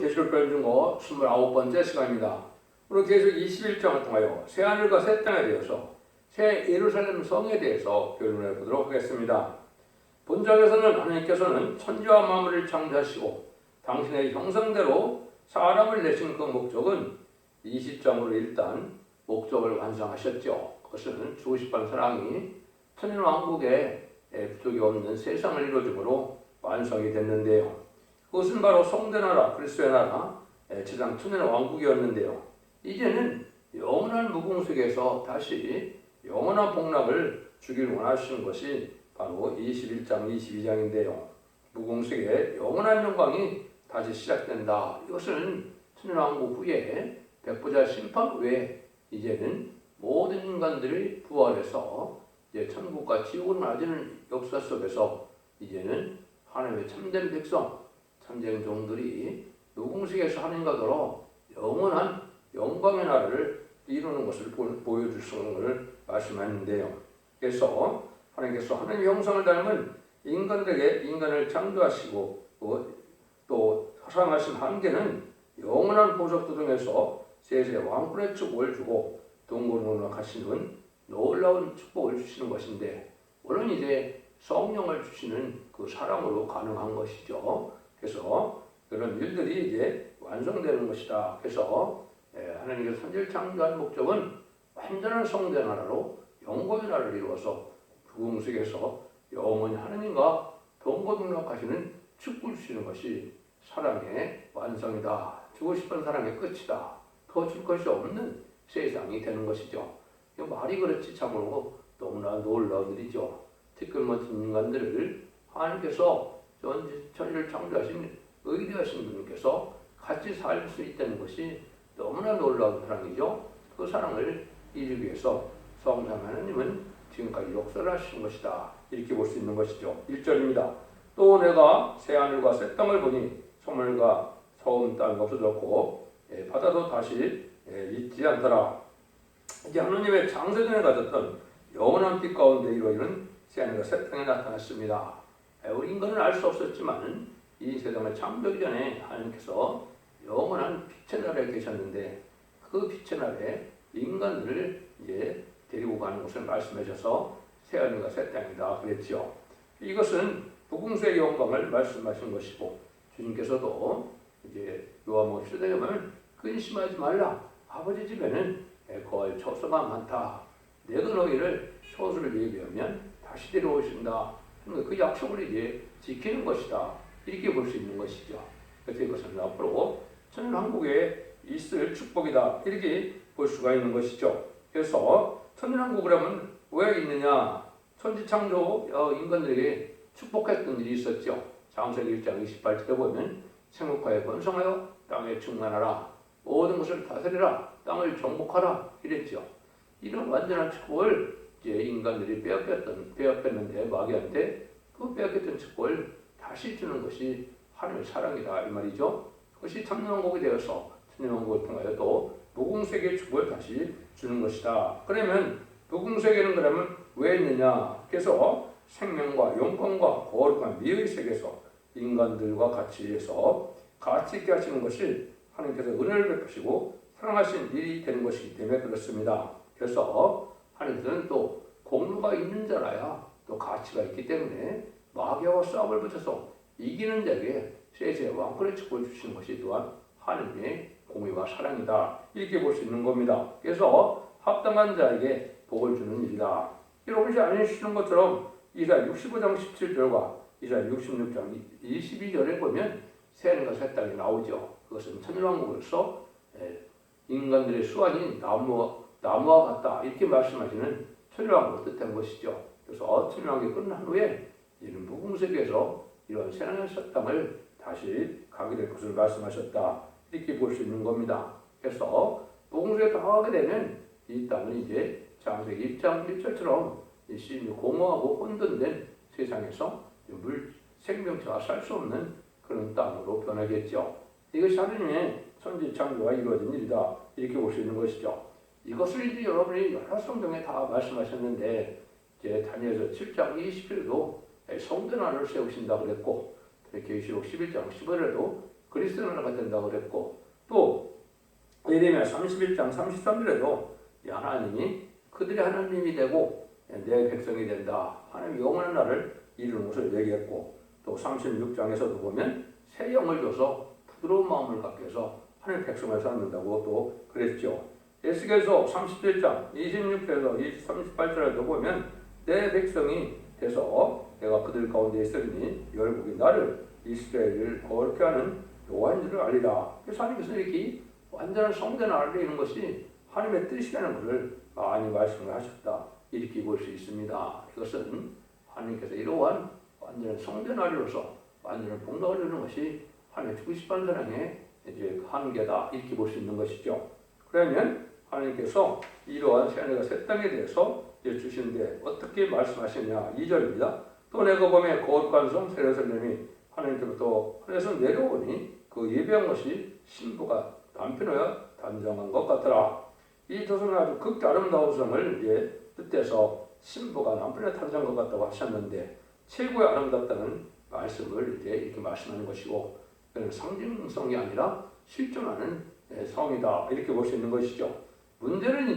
계시록 변증거 29번째 시간입니다. 오늘 계속 21장을 통하여 새하늘과 새 땅에 대해서 새 예루살렘 성에 대해서 변론해 보도록 하겠습니다. 본장에서는 하나님께서는 천지와 만물을 창조하시고 당신의 형상대로 사람을 내신 그 목적은 20장으로 일단 목적을 완성하셨죠. 그것은 주고 싶은 사랑이 천연왕국에 부족이 없는 세상을 이루어줌으로 완성이 됐는데요. 그것은 바로 성대나라, 그리스도의 나라, 지상 천연왕국이었는데요. 이제는 영원한 무궁속에서 다시 영원한 복락을 주길 원하시는 것이 바로 21장, 22장인데요. 무궁속의 영원한 영광이 다시 시작된다. 이것은 천연왕국 후에 백보자 심판 후에 이제는 모든 인간들이 부활해서 이제 천국과 지옥을 맞이하는 역사 속에서 이제는 하나님의 참된 백성, 참된 종들이 무궁식에서 하나님과 더러 영원한 영광의 나라를 이루는 것을 보여주시는 것을 말씀하는데요. 그래서 하나님께서 하나님의 형상을 닮은 인간들에게 인간을 창조하시고 또 사랑하신 한계는 영원한 보석도 등에서 세세 왕권의 축복을 주고 동고동락하시는 놀라운 축복을 주시는 것인데, 물론 이제 성령을 주시는 그 사랑으로 가능한 것이죠. 그래서 그런 일들이 이제 완성되는 것이다. 그래서 하나님께서 천지를 창조한 목적은 완전한 성대 나라로 영광의 나라를 이루어서 무궁속에서 영원히 하나님과 동고동락하시는 축복을 주시는 것이 사랑의 완성이다. 주고 싶은 사랑의 끝이다. 더 줄 것이 없는 세상이 되는 것이죠. 말이 그렇지 참으로 너무나 놀라운 일이죠. 특별 멋진 인간들을 하나님께서 천지를 창조하신 의리하신 분께서 같이 살 수 있다는 것이 너무나 놀라운 사랑이죠. 그 사랑을 이루기 위해서 성삼 하나님은 지금까지 역사를 하신 것이다. 이렇게 볼 수 있는 것이죠. 1절입니다. 또 내가 새하늘과 새 땅을 보니 소멸과 서운 땅이 없어졌고 바다도 다시 있지 않더라. 이제 하나님의 창세전에 가졌던 영원한 빛 가운데 이루어지는 새하늘과 새 땅이 나타났습니다. 우리 인간은 알 수 없었지만 이 세상을 창조하기 전에 하나님께서 영원한 빛의 나라에 계셨는데 그 빛의 나라에 인간들을 이제 데리고 가는 것을 말씀하셔서 새하늘과 새 땅이다 그랬죠. 이것은 무궁수의 영광을 말씀하신 것이고, 주님께서도 이제 요한복음 10장에 보면 근심하지 말라. 아버지 집에는 거할 처소가 많다. 내가 너희를 처소를 예비하면 다시 데려오신다. 그 약속을 이제 지키는 것이다. 이렇게 볼 수 있는 것이죠. 그래서 이것은 앞으로 천연왕국에 있을 축복이다. 이렇게 볼 수가 있는 것이죠. 그래서 천연왕국을 하면 왜 있느냐? 천지창조 인간들에게 축복했던 일이 있었죠. 창세기 1장 28절에 보면 생육하여 번성하여 땅에 충만하라. 모든 것을 다스리라. 땅을 정복하라. 이랬죠. 이런 완전한 축복을 이제 인간들이 빼앗겼는데 마귀한테 그 빼앗겼던 축복을 다시 주는 것이 하나님의 사랑이다 이 말이죠. 그것이 천년왕국이 되어서 천년왕국을 통하여 또 무궁세계의 축복을 다시 주는 것이다. 그러면 무궁세계는 그러면 왜 있느냐? 그래서 생명과 영광과 거룩한 미의 세계에서 인간들과 같이 해서 같이 있게 하시는 것이 하나님께서 은혜를 베푸시고 사랑하신 일이 되는 것이기 때문에 그렇습니다. 그래서 하나님께서는 또 공로가 있는 자라야 또 가치가 있기 때문에 마귀와 싸움을 붙여서 이기는 자에게 세세 왕권의 축복을 주시는 것이 또한 하나님의 공의와 사랑이다. 이렇게 볼 수 있는 겁니다. 그래서 합당한 자에게 복을 주는 일이다. 여러분이 아시는 것처럼 이사야 65장 17절과 이사야 66장 22절에 보면 새하늘과 새 땅이 나오죠. 그것은 천년왕국으로서 인간들의 수완이 나무와 같다. 이렇게 말씀하시는 천년왕국을 뜻한 것이죠. 그래서 천년왕국이 끝난 후에 이는 무궁세계에서 이런 새하늘 새 땅을 다시 가게 될 것을 말씀하셨다. 이렇게 볼 수 있는 겁니다. 그래서 무궁세에 당하게 되면 이 땅은 이제 창세기 1장 1절처럼 공허하고 혼돈된 세상에서 생명체가 살 수 없는 그런 땅으로 변하겠죠. 이것이 하나님의 천지 창조가 이루어진 일이다. 이렇게 볼 수 있는 것이죠. 이것을 이제 여러분이 여러 성경에 다 말씀하셨는데 이제 다니엘서 7장 20절에도 성전안을 세우신다 그랬고 계시록 11장 15절에도 그리스도 나라가 된다고 그랬고, 또 예레미야 31장 33절에도 하나님이 그들이 하나님이 되고 내 백성이 된다. 하나님 영원한 나를 이루는 것을 얘기했고, 또 36장에서도 보면 새 영을 줘서 부드러운 마음을 갖게 해서 하나님 백성을 삼는다고 또 그랬죠. 에스겔서 37장 26절에서 38절에도 보면 내 백성이 돼서 내가 그들 가운데 있으리니 열국이 나를 이스라엘을 거룩게 하는 여호와인 줄을 알리라. 그래서 하나님께서 이렇게 완전한 성전을 알리는 것이 하나님의 뜻이라는 것을 많이 말씀을 하셨다. 이렇게 볼 수 있습니다. 이것은 하나님께서 이러한 완전한 성전을 알리로서 완전한 복락을 이루는 것이 하나님의 주고 싶어하는 사랑의 이제 한계다. 이렇게 볼 수 있는 것이죠. 그러면 하나님께서 이러한 새하늘과 새 땅에 대해서 주시는데 어떻게 말씀하시냐. 2절입니다. 또 내가 보매 거룩한 성 예루살렘이 하나님께로부터 하늘에서 내려오니 그 예배한 것이 신부가 남편이여 단장한 것 같더라. 이 도성은 아주 극히 아름다운 성을 뜻해서 신부가 남편의 탄생한 것 같다고 하셨는데, 최고의 아름답다는 말씀을 이렇게 말씀하는 것이고, 그는 상징성이 아니라 실존하는 성이다. 이렇게 볼 수 있는 것이죠. 문제는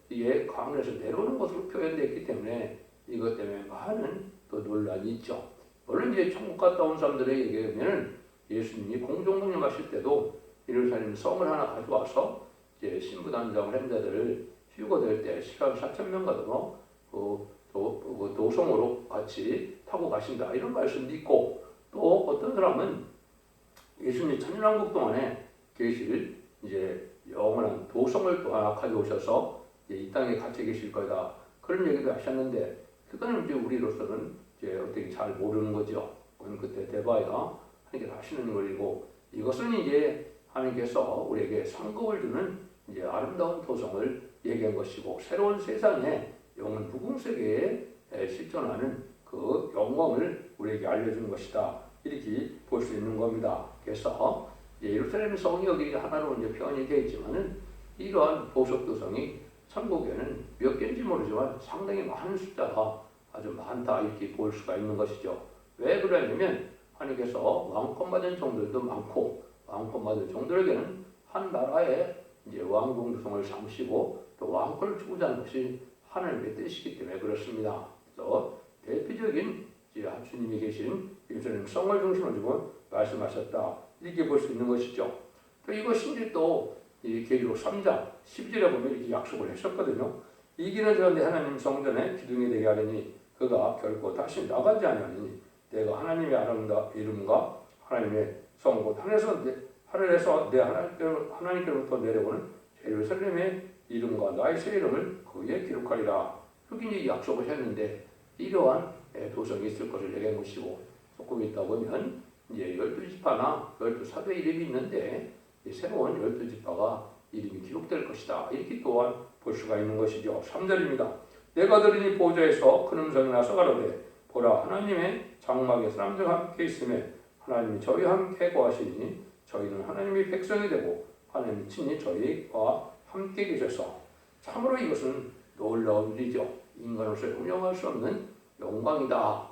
이게 강에서 내려오는 것으로 표현되었기 때문에 이것 때문에 많은 또 논란이 있죠. 물론 천국 갔다 온 사람들에게 의하면 예수님이 공중복림하실 때도 예루살렘 성을 하나 가져와서 신부 단장을 한 자들을 휴거될 때 14,000명가도 도성으로 같이 타고 가신다. 이런 말씀도 있고, 또 어떤 사람은 예수님이 천년왕국 동안에 계실 영원한 도성을 또 하나 가져오셔서 이 땅에 같이 계실 거다. 그런 얘기도 하셨는데, 그거는 우리로서는 어떻게 잘 모르는 거죠. 그건 그때 대봐야 하나님께서 하시는 것이고, 이것은 하나님께서 우리에게 상급을 주는 아름다운 도성을 얘기한 것이고, 새로운 세상에 영원 무궁세계에 실존하는 그 영광을 우리에게 알려주는 것이다. 이렇게 볼 수 있는 겁니다. 그래서 예루살렘 성이 여기 하나로 표현이 되어 있지만은 이러한 보석 도성이 천국에는 몇 개인지 모르지만 상당히 많은 숫자가 아주 많다. 이렇게 볼 수가 있는 것이죠. 왜 그러냐면 하나님께서 왕권받은 종들도 많고, 왕권받은 종들에게는 한 나라의 왕궁 도성을 삼으시고 또 왕권을 주고자 하는 것이 하나님의 뜻이기 때문에 그렇습니다. 그래서 대표적인 주님이 계신 예루살렘 성을 중심으로 두고 말씀하셨다. 이렇게 볼 수 있는 것이죠. 또 이것이 또 계시록 3장 12절에 보면 이렇게 약속을 하셨거든요. 이 길은 저한테 하나님 성전에 기둥이 되게 하려니 그가 결코 다시 나가지 아니하니 내가 하나님의 아름다운 이름과 하나님의 성 곧 하늘에서 내 하나님께로부터 내려오는 예루살렘의 이름과 나의 새 이름을 거기에 기록하리라. 그렇게 약속을 했는데, 이러한 도성이 있을 것을 얘기한 것이고, 조금 있다 보면 12지파나 12사도의 이름이 있는데 새로운 12지파가 이름이 기록될 것이다. 이렇게 또한 볼 수가 있는 것이죠. 3절입니다. 내가 들으니 보좌에서 큰 음성이 나서 가로되 보라 하나님의 장막에 사람들과 함께 있음에 하나님이 저희와 함께 거하시니 저희는 하나님의 백성이 되고 하나님이 친히 저희와 함께 계셔서 참으로 이것은 놀라운 일이죠. 인간으로서 운영할 수 없는 영광이다.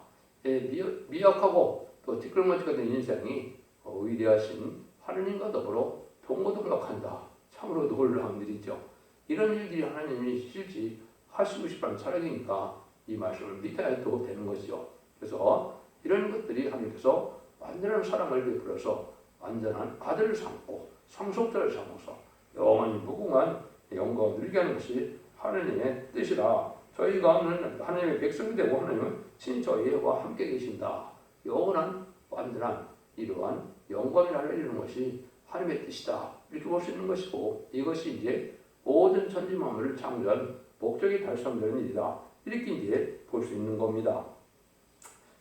미약하고 또 티끌모찌가 된 인생이 위대하신 하느님과 더불어 동고동락한다. 참으로 놀라운 일이죠. 이런 일들이 하나님이 실지 하시고 싶어하는 차량이니까 이 말씀을 믿어야 또 되는 것이죠. 그래서 이런 것들이 하나님께서 완전한 사랑을 베풀어서 완전한 아들을 삼고 상속자를 삼아서 영원히 무궁한 영광을 누리게 하는 것이 하나님의 뜻이라. 저희가 하나님의 백성이 되고 하나님은 친히 저희와 함께 계신다. 영원한 완전한 이러한 영광을 알리는 것이 하나님의 뜻이다. 이렇게 볼 수 있는 것이고, 이것이 모든 천지 만물을 창조한 목적이 달성되는 일이다. 이렇게 볼 수 있는 겁니다.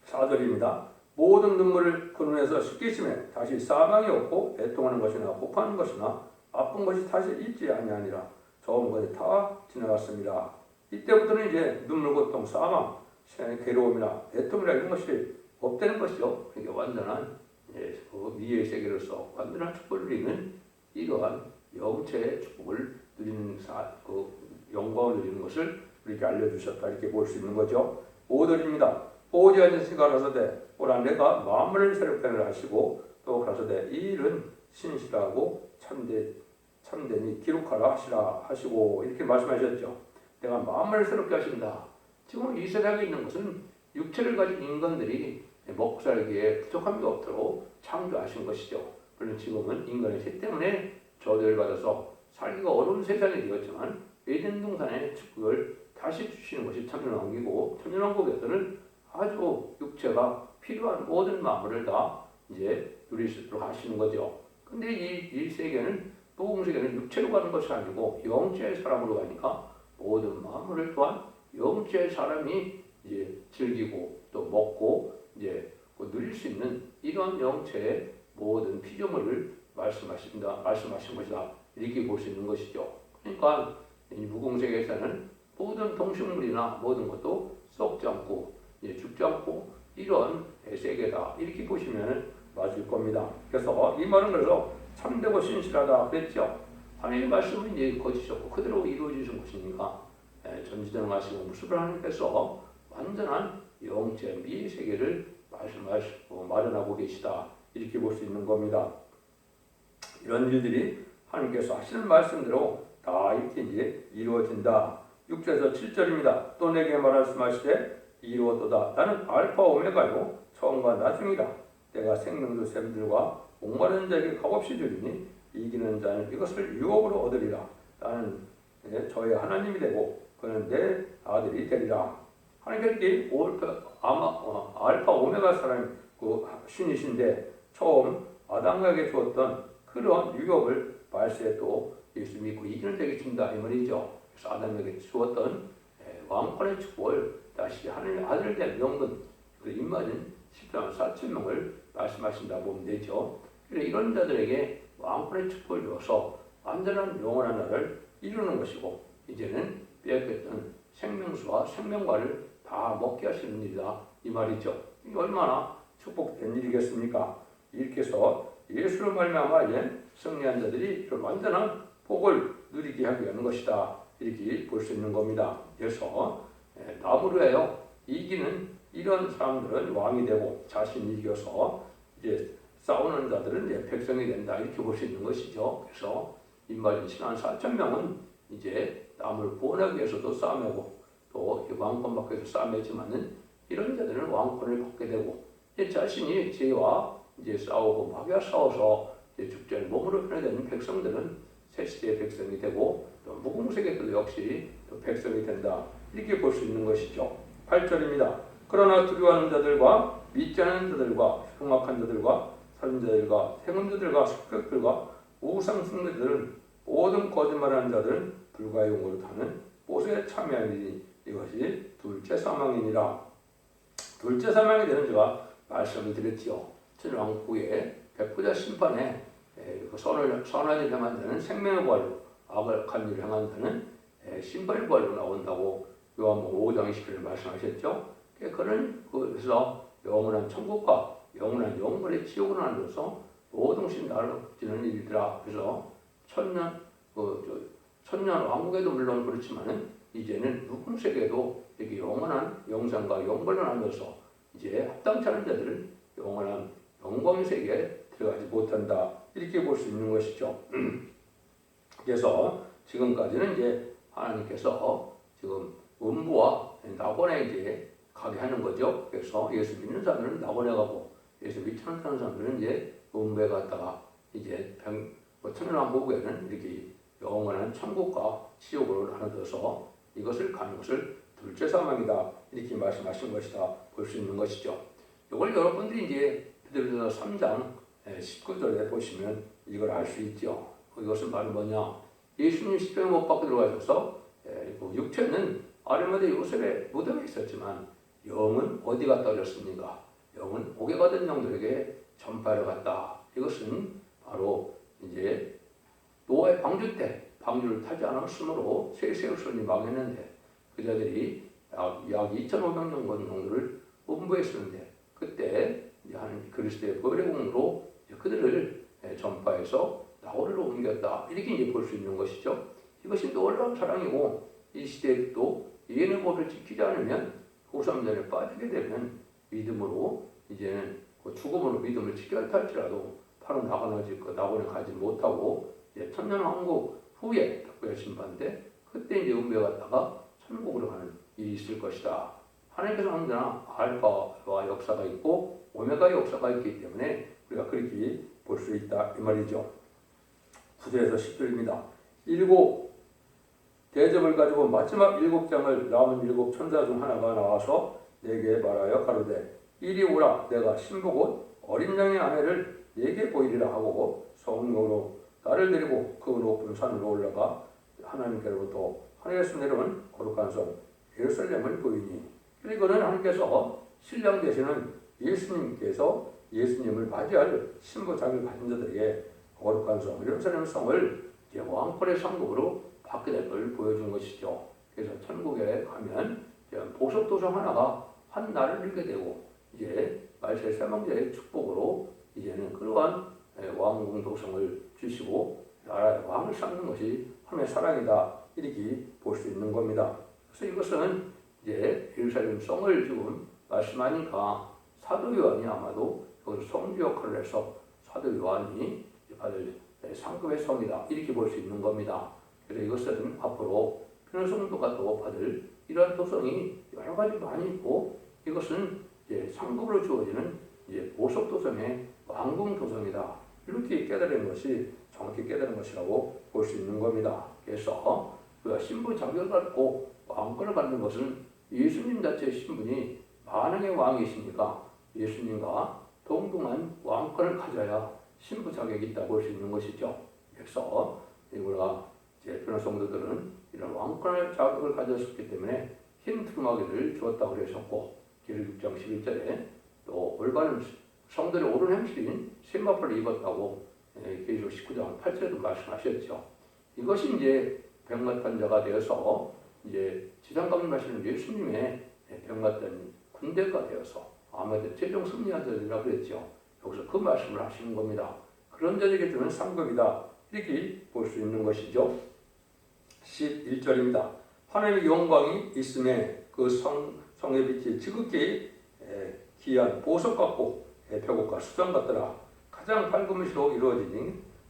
4절입니다. 모든 눈물을 그 눈에서 씻기심에 다시 사망이 없고 애통하는 것이나 혹하는 것이나 아픈 것이 다시 있지 아니하니라. 좋은 것이 다 지나갔습니다. 이때부터는 눈물, 고통, 사망, 괴로움이나 애통이나 이런 것이 없다는 것이죠. 그러니까 완전한 그 미의 세계로서 완전한 축복을 누리는 이러한 영체의 축복을 누리는 그 영광을 누리는 것을 우리에게 알려주셨다. 이렇게 볼 수 있는 거죠. 5절입니다. 보호자 앉으신 가라사대 오라 내가 만물을 새롭게 하시고 또 가라사대 이 일은 신실하고 참되니 기록하라 하시라 하시고 이렇게 말씀하셨죠. 내가 마음을 새롭게 하신다. 지금 이 세상에 있는 것은 육체를 가진 인간들이 먹고 살기에 부족함이 없도록 창조하신 것이죠. 물론 지금은 인간의 죄 때문에 저주를 받아서 살기가 어려운 세상이 되었지만 에덴 동산의 축복을 다시 주시는 것이 천년왕국이고 천년왕국에서는 아주 육체가 필요한 모든 만물을 다 이제 누릴 수 있도록 하시는 거죠. 근데 이 세계는 복음 세계는 육체로 가는 것이 아니고 영체의 사람으로 가니까 모든 만물을 또한 영체의 사람이 이제 즐기고 또 먹고 이제 누릴 수 있는 이런 영체의 모든 피조물을 말씀하신 것이다. 이렇게 볼 수 있는 것이죠. 그러니까 이 무공세계에서는 모든 동식물이나 모든 것도 썩지 않고 죽지 않고 이런 세계다. 이렇게 보시면 맞을 겁니다. 그래서 이 말은 그래서 참되고 신실하다 그랬죠. 하나님의 말씀은 이제 거짓이었고 그대로 이루어지신 것이니까 전지전능하시고 무수를 하나님께서 완전한 영체 미의 세계를 마련하고 계시다. 이렇게 볼 수 있는 겁니다. 이런 일들이 하나님께서 하시는 말씀대로 다 이렇게 이제 이루어진다. 6절에서 7절입니다. 또 내게 말씀하시되 이루어도다. 나는 알파 오메가요 처음과 나중이라. 내가 생명도 샘들과 목마른 자에게 값없이 주리니 이기는 자는 이것을 유업으로 얻으리라. 나는 저의 하나님이 되고 그는 내 아들이 되리라. 하나님께 알파 오메가 사람 그 신이신데 처음 아담에게 주었던 그런 유업을 말세에 또 예수 믿고 이기는 자에게 준다 이 말이죠. 그래서 아담에게 주었던 왕권의 축복을 다시 하나님의 아들 된 명분 그 입맞은 10만 4천 명을 말씀하신다 보면 되죠. 그래서 이런 자들에게 왕권의 축복을 주어서 완전한 영원한 나라를 이루는 것이고 이제는 빼앗겼던 생명수와 생명과를 다 먹게 하시는 일이다 이 말이죠. 이게 얼마나 축복된 일이겠습니까? 이렇게 해서 예수를 말미암아 승리한 자들이 완전한 복을 누리게 하게 하는 것이다 이렇게 볼 수 있는 겁니다. 그래서 나무로 하여 이기는 이런 사람들은 왕이 되고 자신이 이겨서 이제 싸우는 자들은 이제 백성이 된다 이렇게 볼 수 있는 것이죠. 그래서 인마진 신한 4천 명은 이제 남을 구원하기 위해서도 싸매고 또 왕권 받기 위해서 싸매지만은 이런 자들은 왕권을 받게 되고 이제 자신이 죄와 이제 싸우고 마귀와 싸워서 이제 죽전에 몸으로 변화되는 백성들은 새 시대의 백성이 되고 또 무공세계도 역시 또 백성이 된다 이렇게 볼 수 있는 것이죠. 8절입니다. 그러나 두려워하는 자들과 믿지 않는 자들과 흉악한 자들과 살인자들과 행음자들과 습격들과 우상 숭배들은 모든 거짓말하는 자들은 불가의 용으로 타는 못에 참여하니 이것이 둘째 사망이니라. 둘째 사망이 되는 자가 말씀을 드렸지요. 천왕국의 백부자 심판에 선하지 행한 자는 생명의 부활로 악한 일을 행한 자는 심판의 부활로 나온다고 요한복음 5장 20절에 말씀하셨죠. 그래서 영원한 천국과 영원한 영벌의 지옥으로 나눠서 모든 것이 나눠지는 일이더라. 그래서 천년 왕국에도 물론 그렇지만은 이제는 무궁세계도 이렇게 영원한 영생과 영벌로 나눠서 이제 합당치 않은 자들은 영원한 영광의 세계에 들어가지 못한다 이렇게 볼 수 있는 것이죠. 그래서 지금까지는 이제 하나님께서 지금 음부와 낙원에 이제 가게 하는 거죠. 그래서 예수 믿는 사람들은 낙원에 가고 예수 믿지 않는 사람들은 이제 음부에 갔다가 이제 천년왕국에는 이렇게 영원한 천국과 지옥으로 나눠져서 이것을 가는 것을 둘째 사망이다 이렇게 말씀하신 것이다 볼 수 있는 것이죠. 이걸 여러분들이 이제 베드로전서 3장 19절에 보시면 이걸 알 수 있죠. 이것은 바로 뭐냐? 예수님 십자가에 못 박혀 들어가셔서 육체는 아리마대 요셉의 무덤에 있었지만 영은 어디 갔다 오셨습니까? 영은 옥에 가던 영들에게 전파하러 갔다. 이것은 바로 이제 노아의 방주 때 방주를 타지 않았으므로 세세우선이 망했는데 그 자들이 약 2,500년 정도를 음부했었는데 그때 하나님 그리스도의 벌의 공으로 그들을 전파해서 나홀로 옮겼다. 이렇게 이제 볼 수 있는 것이죠. 이것이 놀라운 사랑이고 이 시대에 또 예언의 법을 지키지 않으면 호삼전에 빠지게 되면 믿음으로 이제는 그 죽음으로 믿음을 지켰다 할지라도 바로 낙원에 가지 못하고 이제 천년왕국 후에 특별 심판때 그때 이제 은혜가 갔다가 천국으로 가는 일이 있을 것이다. 하나님께서 언제나 알파와 역사가 있고 오메가의 역사가 있기 때문에 우리가 그렇게 볼 수 있다 이 말이죠. 9절에서 10절입니다. 일곱 대접을 가지고 마지막 7장을 남은 7 천사 중 하나가 나와서 내게 말하여 가로되 이리 오라. 내가 신부 곧 어린 양의 아내를 내게 보이리라 하고 성령으로 나를 데리고 그 높은 산으로 올라가 하나님께로부터 하늘에서 내려온 거룩한 성 예루살렘을 보이니, 이거는 하나님께서 신랑 되시는 예수님께서 예수님을 맞이할 신부 자격을 가진 자들에게 거룩한 성 예루살렘 성을 이제 왕권의 상급으로 받게 될 걸 보여준 것이죠. 그래서 천국에 가면 보석 도성 하나가 한 날을 잃게 되고 이제 말세 사망자의 축복으로 이제는 그러한 왕궁 도성을 주시고 나라의 왕을 쌓는 것이 하나님의 사랑이다 이렇게 볼 수 있는 겁니다. 그래서 이것은 이제 예루살렘 성을 지금 말씀하니까 사도 요한이 아마도 여기서 성주 역할을 해서 사도 요한이 받을 상급의 성이다 이렇게 볼 수 있는 겁니다. 그래서 이것은 앞으로 변호성도가 또 받을 이러한 도성이 여러 가지 많이 있고 이것은 이제 상급으로 주어지는 이제 보석 도성의 왕궁 도성이다 이렇게 깨달은 것이 정확히 깨달은 것이라고 볼 수 있는 겁니다. 그래서 우리가 신부 자격을 갖고 왕권을 갖는 것은 예수님 자체의 신분이 만왕의 왕이시니까 예수님과 동등한 왕권을 가져야 신부 자격이 있다 볼 수 있는 것이죠. 그래서 우리가 이제 변호 성도들은 이런 왕권의 자격을 가졌기 때문에 흰 두루마기를 주었다고 그러셨고 계시록 6장 11절에 또 올바른 성들의 옳은 행실인 세마포를 입었다고 계시록 19장 8절에도 말씀하셨죠. 이것이 이제 병맛한 자가 되어서 이제 지상감을 마시는 예수님의 병맛던 군대가 되어서 아마도 최종 승리한 자들이라 그랬죠. 여기서 그 말씀을 하시는 겁니다. 그런 자에게 주는 상급이다 이렇게 볼 수 있는 것이죠. 11절입니다. 하나님의 영광이 있음에 그 성의 빛이 지극히 귀한 보석 같고 벽옥과 수정 같더라. 가장 밝은 빛으로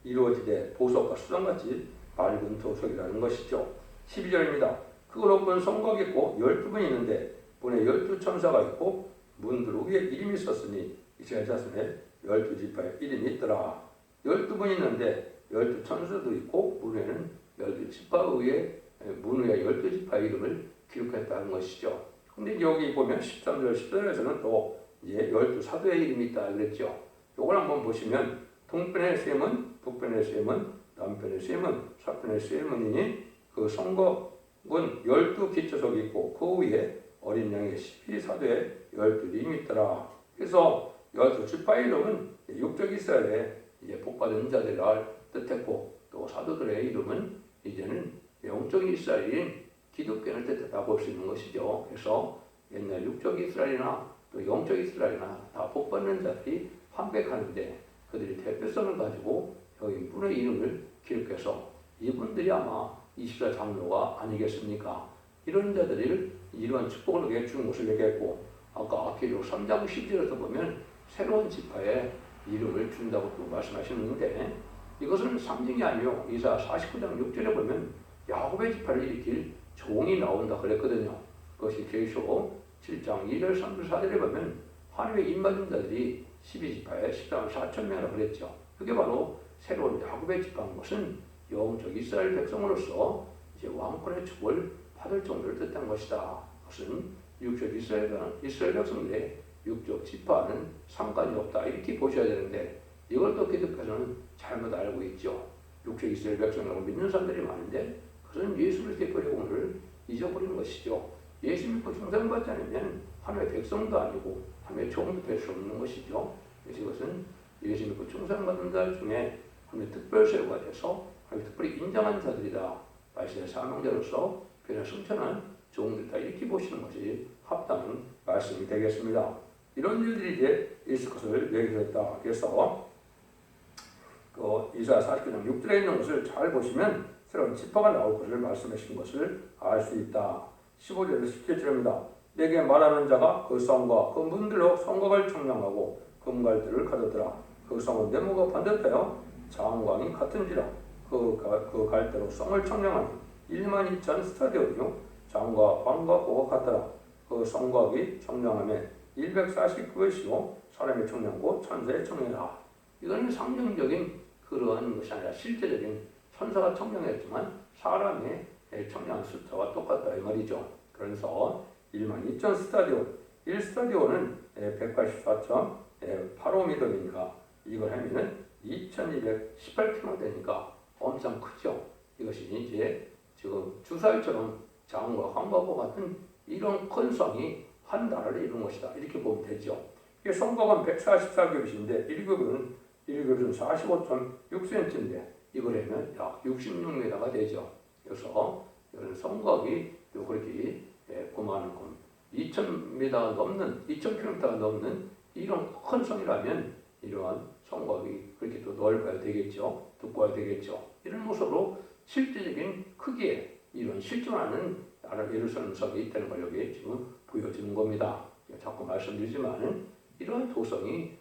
이루어지되 보석과 수정같이 밝은 도석이라는 것이죠. 12절입니다. 그 높은 성곽이 있고 12분이 있는데 문에 12천사가 있고 문들 위에 이름이 있었으니 이스라엘 자손의 12지파의 이름이 있더라. 12분이 있는데 12천사도 있고 문에는 12지파 위에 문 위에 12지파의 이름을 기록했다는 것이죠. 근데 여기 보면 13절 14절에서는 또 이제 12사도의 이름이 있다 그랬죠. 이걸 한번 보시면 동편의 셈은 북편의 셈은 남편의 셈은 서편의 셈은이니 그 성곽은 12기초석이 있고 그 위에 어린 양의 12사도의 12이름이 있더라. 그래서 12지파의 이름은 육적 이스라엘의 이제 복받은 자들을 뜻했고 또 사도들의 이름은 이제는 영적인 이스라엘인 기독교를 뜻했다 볼 수 있는 것이죠. 그래서 옛날 육적 이스라엘이나 또 영적 이스라엘이나 다 복받는 자들이 함백하는데 그들이 대표성을 가지고 여기 분의 이름을 기록해서 이분들이 아마 24 장로가 아니겠습니까? 이런 자들을 이러한 축복을 얻게 준 것을 얘기했고 아까 계시록 3장 10절에서 보면 새로운 지파에 이름을 준다고 또 말씀하시는데 이것은 상징이 아니요 이사 49장 6절에 보면 야곱의 지파를 일으킬 종이 나온다 그랬거든요. 그것이 계시록 7장 2절 3절 4절에 보면 하나님의 입맞은 자들이 12지파에 14만 4천 명이라고 그랬죠. 그게 바로 새로운 야곱의 지파인 것은 영적 이스라엘 백성으로서 이제 왕권의 축복을 받을 정도를 뜻한 것이다. 그것은 육적 이스라엘 백성들의 육적 지파는 상관이 없다 이렇게 보셔야 되는데 이걸 또 기독교에서는 잘못 알고 있죠. 육적 이스라엘 백성이라고 믿는 사람들이 많은데 그것은 예수 그리스도의 보혜공을 잊어버리는 것이죠. 예수 믿고 중생받지 않으면 하나님의 백성도 아니고 하나님의 종도 될 수 없는 것이죠. 그래서 이것은 예수 믿고 중생받는 자 중에 하나님의 특별 세우가 돼서 하나님의 특별히 인정한 자들이다. 말씀의 사명자로서 변화 승천한 종들이다 이렇게 보시는 것이 합당한 말씀이 되겠습니다. 이런 일들이 이제 있을 것을 얘기했다. 그래서 이사야 49장 6절에 있는 것을 잘 보시면 새로운 지파가 나올 것을 말씀하신 것을 알 수 있다. 15절에서 17절입니다. 내게 말하는 자가 그 성과 그 문들로 성곽을 청량하고 그 금갈대를 가졌더라. 그 성은 네모가 반듯하여 장광이 같은지라. 그 갈대로 성을 청량하니 12,000 스타디온이요 장과 광과 고가 같더라. 그 성곽이 청량함에 149배시요 사람의 청량고 천사의 청량이라. 이거는 상징적인 그러한 것이 아니라 실제적인 천사가 청량했지만 사람의 청량 숫자와 똑같다 이 말이죠. 그래서 12,000 스타디온 1스타디온은 184.85m니까 이걸 하면은 2218km 되니까 엄청 크죠. 이것이 이제 지금 주사위처럼 장과 황과고 같은 이런 큰 성이 한 나라를 이룬 것이다. 이렇게 보면 되죠. 이게 성곽은 144규빗인데 1규빗은 45.6cm인데 이걸 하면 약 66m가 되죠. 그래서 이런 성곽이 그렇게 그만큼 2,000m가 넘는 2,000km가 넘는 이런 큰 성이라면 이러한 성곽이 그렇게 또 넓어야 되겠죠. 두꺼워야 되겠죠. 이런 모습으로 실제적인 크기에 이런 실존하는 예루살렘 성이 있다는 걸 여기 지금 보여주는 겁니다. 자꾸 말씀드리지만 이러한 도성이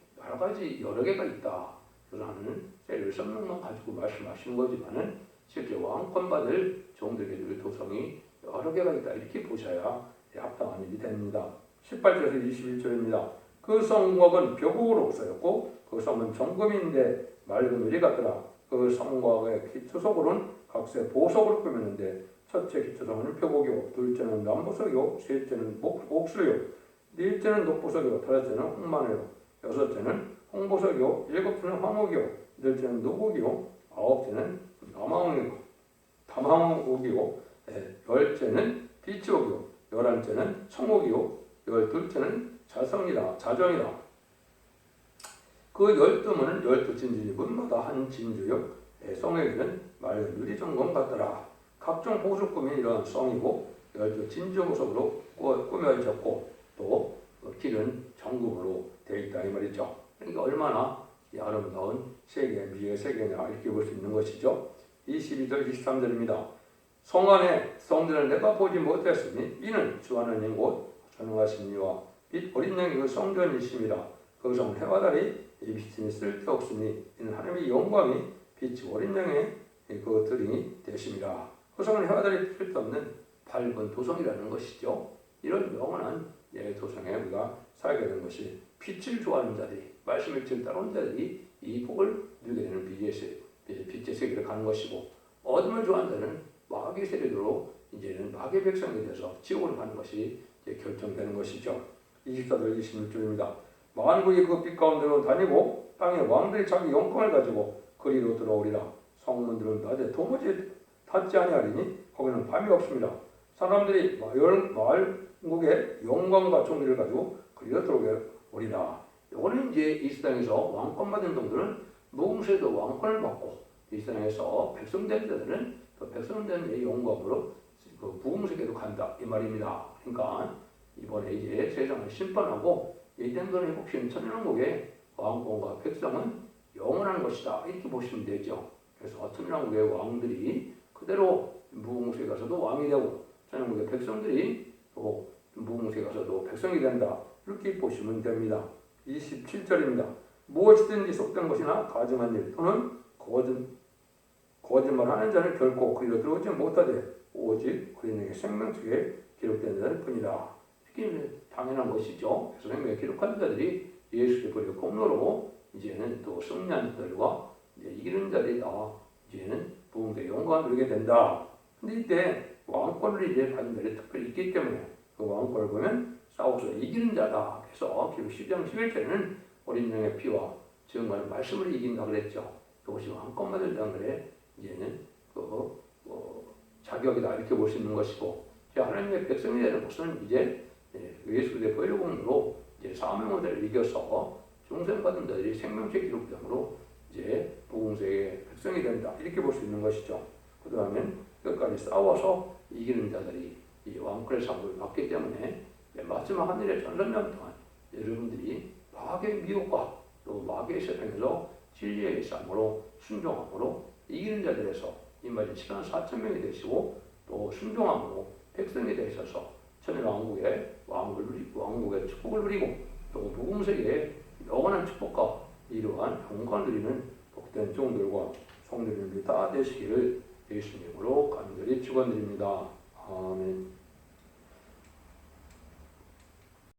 여러 개가 있다. 라는 예루살렘만 가지고 말씀하시는 거지만은 실제 왕권 받을 종들에게 도성이 여러 개가 있다. 이렇게 보셔야 합당한 일이 됩니다. 18절에서 21절입니다. 그 성곽은 벼곡으로 쌓였고 그 성은 정금인데 맑은 유리 같더라. 그 성곽의 기초석으로는 각세 보석으로 꾸몄는데 첫째 기초석은 벼곡이요 둘째는 남보석이요 셋째는 옥수요 넷째는 녹보석이요 다섯째는 홍마네요 여섯째는 홍보석이요 일곱째는 황옥이요 여덟째는 노곡이요 아홉째는 담황옥이요 열째는 비치옥이요 열한째는 청옥이요 열둘째는 자정이라. 그 12문은 12진주니 문마다 한 진주요 성에게는 맑은 유리정금 같더라. 각종 보석금이 이러한 성이고 12진주 보석으로 꾸며졌고 또 길은 정금으로 되어 있다 이 말이죠. 그러니까 얼마나 아름다운 미의 세계냐 이렇게 볼 수 있는 것이죠. 22절 23절입니다. 성 안에 성들을 내가 보지 못했으니 이는 주 하나님 곧 전능하신 이와 빛 어린 양이 그 성전이심이라. 그 성 해와 달이 빛이 쓸데없으니 이는 하나님의 영광이 빛이 어린 양의 그 들이 되심이라. 그 성은 해와 달이 쓸데없는 밝은 도성이라는 것이죠. 이런 영원한 도성에 우리가 살게 되는 것이 빛을 좋아하는 자들이 말씀을 지금 따르는 자들이 이 복을 누리게 되는 빛의 세계를 가는 것이고 어둠을 좋아하는 자는 마귀의 세력으로 이제는 마귀의 백성이 돼서 지옥으로 가는 것이 이제 결정되는 것이죠. 24절 26절입니다. 만국이 그 빛 가운데로 다니고 땅의 왕들이 자기 영광을 가지고 그리로 들어오리라. 성문들은 낮에 도무지 닿지 아니하리니 거기는 밤이 없습니다. 사람들이 만국의 영광과 존귀를 가지고 그리로 들어오리라. 이거는 이제 이 땅에서 왕권 받은 종들은 무궁수에도 왕권을 받고 이 땅에서 백성된 자들은 또 백성된 영광으로 그 무궁수에도 간다 이 말입니다. 그러니까 이번에 이제 세상을 심판하고 예전전에 회복시킨 천연왕국의 왕권과 백성은 영원한 것이다 이렇게 보시면 되죠. 그래서 천연왕국의 왕들이 그대로 무궁수에 가서도 왕이 되고 천연왕국의 백성들이 또 무궁수에 가서도 백성이 된다 이렇게 보시면 됩니다. 27절입니다. 무엇이든지 속된 것이나 가증한 일 또는 거짓말하는 자는 결코 그리로 들어오지 못하되 오직 그리스도의 생명책에 기록된 자들 뿐이라. 이게 당연한 것이죠. 그래서 생명에 기록한 자들이 예수를 버리고 공로로 이제는 또 승리한 자들과 이기는 자들이다. 이제는 부흥의 영광을 누리게 된다. 근데 이때 왕권을 이제 받은 자들이 특별히 있기 때문에 그 왕권을 보면 싸워서 이기는 자다. 그래서 기록 10장 11절에는 어린 양의 피와 증거하는 말씀을 이긴다 그랬죠. 그것이 왕권 받을 장들의 이제는 자격이다 이렇게 볼 수 있는 것이고, 하나님의 백성이 되는 것은 이제 예수 그리스도의 보혈공로로 이제 사명을 이겨서 중생받은 자들이 생명체 기록됨으로 이제 복음세의 백성이 된다 이렇게 볼 수 있는 것이죠. 그 다음에 끝까지 싸워서 이기는 자들이 이 왕권의 상을 받기 때문에 마지막 하늘의 전선년 동안 여러분들이 마귀의 미혹과 또 마귀의 세상에서 진리의 삶으로 순종함으로 이기는 자들에서 이 말이 7만 4천 명이 되시고 또 순종함으로 백성이 되셔서 천연왕국의 왕국의 축복을 누리고 또 무궁세계의 영원한 축복과 이러한 영광 누리는 복된 종들과 성도님들이 다 되시기를 예수님으로 간절히 축원드립니다. 아멘.